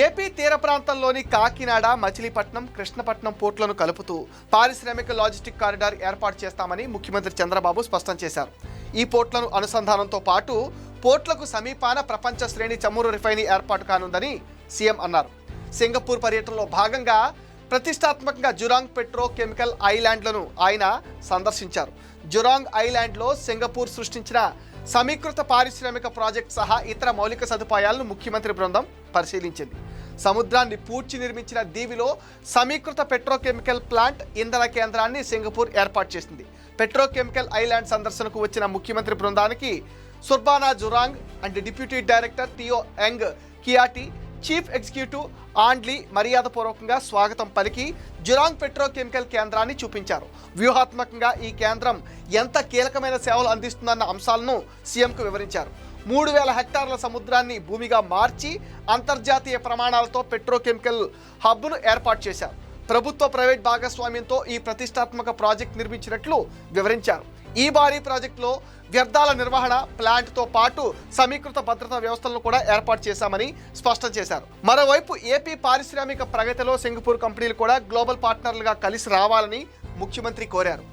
AP తీర ప్రాంతంలోని కాకినాడ, మచిలీపట్నం, కృష్ణపట్నం పోర్టులను కలుపుతూ పారిశ్రామిక లాజిస్టిక్ కారిడార్ ఏర్పాటు చేస్తామని ముఖ్యమంత్రి చంద్రబాబు స్పష్టం చేశారు. ఈ పోర్టులను అనుసంధానంతో పాటు పోర్టులకు సమీపాన ప్రపంచ శ్రేణి చమురు రిఫైనరీ ఏర్పాటు కానుందని సీఎం అన్నారు. సింగపూర్ పర్యటనలో భాగంగా ప్రతిష్టాత్మకంగా జురాంగ్ పెట్రో కెమికల్ ఐలాండ్లను ఆయన సందర్శించారు. జురాంగ్ ఐలాండ్లో సింగపూర్ సృష్టించిన సమీకృత పారిశ్రామిక ప్రాజెక్ట్ సహా ఇతర మౌలిక సదుపాయాలను ముఖ్యమంత్రి బృందం పరిశీలించింది. సముద్రాన్ని పూడ్చి నిర్మించిన దీవిలో సమీకృత పెట్రోకెమికల్ ప్లాంట్ ఇంధన కేంద్రాన్ని సింగపూర్ ఏర్పాటు చేసింది. పెట్రోకెమికల్ ఐలాండ్ సందర్శనకు వచ్చిన ముఖ్యమంత్రి బృందానికి Surbana Jurong and deputy director Teo Yang Kiat, chief executive ఆండ్లీ మర్యాదపూర్వకంగా స్వాగతం పలికి జురాంగ్ పెట్రోకెమికల్ కేంద్రాన్ని చూపించారు. వ్యూహాత్మకంగా ఈ కేంద్రం ఎంత కీలకమైన సేవలు అందిస్తుందన్న అంశాలను సీఎంకు వివరించారు. 3000 హెక్టార్ల సముద్రాన్ని భూమిగా మార్చి అంతర్జాతీయ ప్రమాణాలతో పెట్రోకెమికల్ హబ్ను ఏర్పాటు చేశారు. ప్రభుత్వ ప్రైవేట్ భాగస్వామ్యంతో ఈ ప్రతిష్టాత్మక ప్రాజెక్ట్ నిర్మించినట్లు వివరించారు. ఈ భారీ ప్రాజెక్టులో వ్యర్థాల నిర్వహణ ప్లాంట్తో పాటు సమీకృత భద్రతా వ్యవస్థలను కూడా ఏర్పాటు చేశామని స్పష్టం చేశారు. మరోవైపు ఏపీ పారిశ్రామిక ప్రగతిలో సింగపూర్ కంపెనీలు కూడా గ్లోబల్ పార్ట్నర్లుగా కలిసి రావాలని ముఖ్యమంత్రి కోరారు.